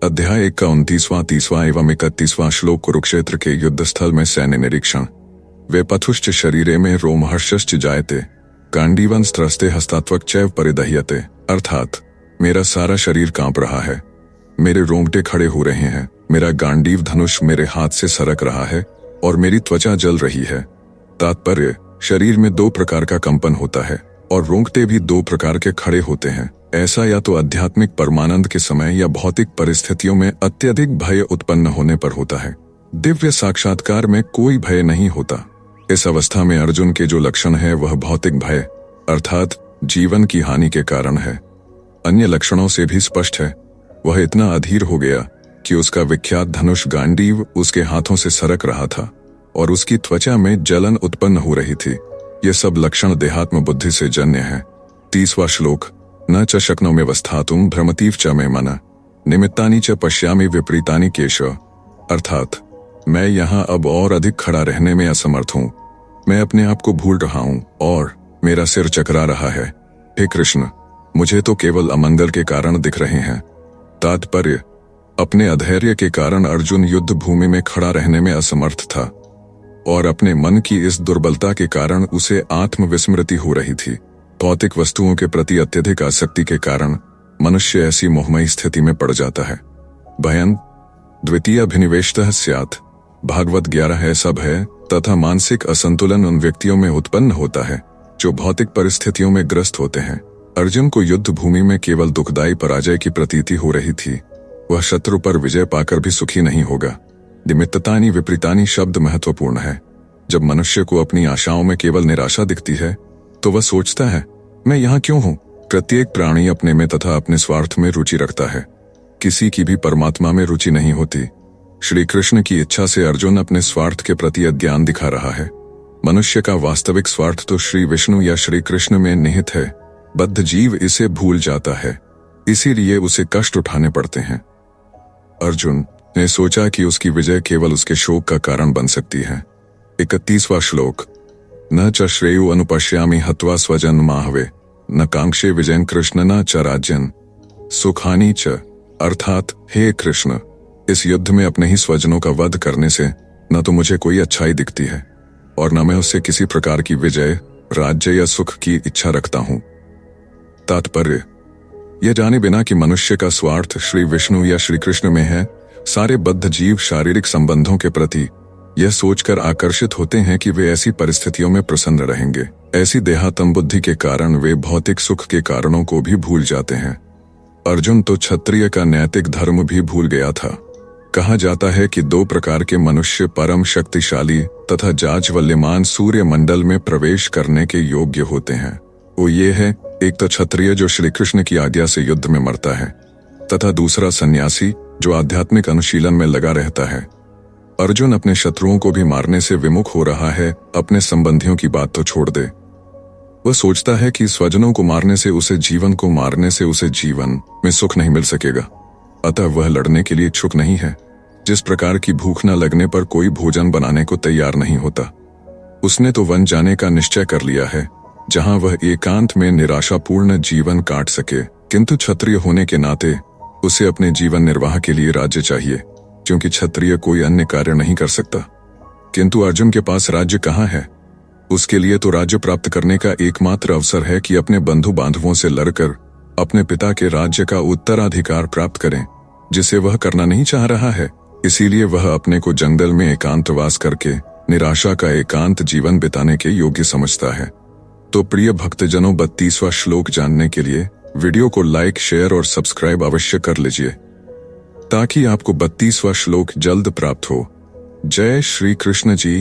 अध्याय 1 का 29वां, 30वां एवं 31वां श्लोक। कुरुक्षेत्र के युद्धस्थल में सैन्य निरीक्षण। वे पथुश्च शरीरे में रोमहर्षश्च जायते गांडीवं स्त्रस्ते हस्तात्वक चैव परिदह्यते। अर्थात मेरा सारा शरीर कांप रहा है, मेरे रोंगटे खड़े हो रहे हैं, मेरा गांडीव धनुष मेरे हाथ से सरक रहा है और मेरी त्वचा जल रही है। तात्पर्य, शरीर में 2 प्रकार का कंपन होता है और रोंगटे भी 2 प्रकार के खड़े होते हैं। ऐसा या तो आध्यात्मिक परमानंद के समय या भौतिक परिस्थितियों में अत्यधिक भय उत्पन्न होने पर होता है। दिव्य साक्षात्कार में कोई भय नहीं होता। इस अवस्था में अर्जुन के जो लक्षण है वह भौतिक भय अर्थात जीवन की हानि के कारण है। अन्य लक्षणों से भी स्पष्ट है, वह इतना अधीर हो गया कि उसका विख्यात धनुष गांडीव उसके हाथों से सरक रहा था और उसकी त्वचा में जलन उत्पन्न हो रही थी। ये सब लक्षण देहात्म बुद्धि से जन्य है। 30वां श्लोक। न च शक्नोमि वस्थातुं भ्रमतीव च मे मनः निमित्तानि च पश्यामि विपरीतानि केश। अर्थात मैं यहाँ अब और अधिक खड़ा रहने में असमर्थ हूँ, मैं अपने आप को भूल रहा हूँ और मेरा सिर चकरा रहा है। हे कृष्ण, मुझे तो केवल अमंगल के कारण दिख रहे हैं। तात्पर्य, अपने अधैर्य के कारण अर्जुन युद्ध भूमि में खड़ा रहने में असमर्थ था और अपने मन की इस दुर्बलता के कारण उसे आत्मविस्मृति हो रही थी। भौतिक वस्तुओं के प्रति अत्यधिक आसक्ति के कारण मनुष्य ऐसी मोहमयी स्थिति में पड़ जाता है। भयन द्वितीय अभिनिवेशतः स्यात्। भागवत 11 ऐसा भय तथा मानसिक असंतुलन उन व्यक्तियों में उत्पन्न होता है जो भौतिक परिस्थितियों में ग्रस्त होते हैं। अर्जुन को युद्ध भूमि में केवल दुखदायी पराजय की प्रतीति हो रही थी, वह शत्रु पर विजय पाकर भी सुखी नहीं होगा। निमित्तानि विपरीतानि शब्द महत्वपूर्ण है। जब मनुष्य को अपनी आशाओं में केवल निराशा दिखती है तो वह सोचता है, मैं यहाँ क्यों हूँ। प्रत्येक प्राणी अपने में तथा अपने स्वार्थ में रुचि रखता है, किसी की भी परमात्मा में रुचि नहीं होती। श्री कृष्ण की इच्छा से अर्जुन अपने स्वार्थ के प्रति अज्ञान दिखा रहा है। मनुष्य का वास्तविक स्वार्थ तो श्री विष्णु या श्री कृष्ण में निहित है। बद्ध जीव इसे भूल जाता है, इसीलिए उसे कष्ट उठाने पड़ते हैं। अर्जुन ने सोचा कि उसकी विजय केवल उसके शोक का कारण बन सकती है। 31वां श्लोक। न च श्रेयो अनुपश्यामि हत्वा स्वजन माहवे न कांक्षे विजयन कृष्ण न च राज्यन सुखानी च। अर्थात हे कृष्ण, इस युद्ध में अपने ही स्वजनों का वध करने से न तो मुझे कोई अच्छाई दिखती है और न मैं उससे किसी प्रकार की विजय, राज्य या सुख की इच्छा रखता हूं। तात्पर्य, यह जाने बिना कि मनुष्य का स्वार्थ श्री विष्णु या श्री कृष्ण में है, सारे बद्ध जीव शारीरिक संबंधों के प्रति यह सोचकर आकर्षित होते हैं कि वे ऐसी परिस्थितियों में प्रसन्न रहेंगे। ऐसी देहात्म बुद्धि के कारण वे भौतिक सुख के कारणों को भी भूल जाते हैं। अर्जुन तो क्षत्रिय का नैतिक धर्म भी भूल गया था। कहा जाता है कि 2 प्रकार के मनुष्य परम शक्तिशाली तथा जाज्वल्यमान सूर्य मंडल में प्रवेश करने के योग्य होते हैं। वो ये है, एक तो क्षत्रिय जो श्री कृष्ण की आज्ञा से युद्ध में मरता है तथा दूसरा सन्यासी जो आध्यात्मिक अनुशीलन में लगा रहता है। अर्जुन अपने शत्रुओं को भी मारने से विमुख हो रहा है, अपने संबंधियों की बात तो छोड़ दे। वह सोचता है कि स्वजनों को मारने से उसे जीवन में सुख नहीं मिल सकेगा, अतः वह लड़ने के लिए इच्छुक नहीं है। जिस प्रकार की भूख न लगने पर कोई भोजन बनाने को तैयार नहीं होता, उसने तो वन जाने का निश्चय कर लिया है जहां वह एकांत में निराशापूर्ण जीवन काट सके। किंतु क्षत्रिय होने के नाते उसे अपने जीवन निर्वाह के लिए राज्य चाहिए, क्योंकि क्षत्रिय कोई अन्य कार्य नहीं कर सकता। किंतु अर्जुन के पास राज्य कहाँ है? उसके लिए तो राज्य प्राप्त करने का एकमात्र अवसर है कि अपने बंधु बांधवों से लड़कर अपने पिता के राज्य का उत्तराधिकार प्राप्त करें, जिसे वह करना नहीं चाह रहा है। इसीलिए वह अपने को जंगल में एकांतवास करके निराशा का एकांत जीवन बिताने के योग्य समझता है। तो प्रिय भक्तजनों, 32वां श्लोक जानने के लिए वीडियो को लाइक, शेयर और सब्सक्राइब अवश्य कर लीजिए ताकि आपको 32वां श्लोक जल्द प्राप्त हो। जय श्री कृष्ण जी।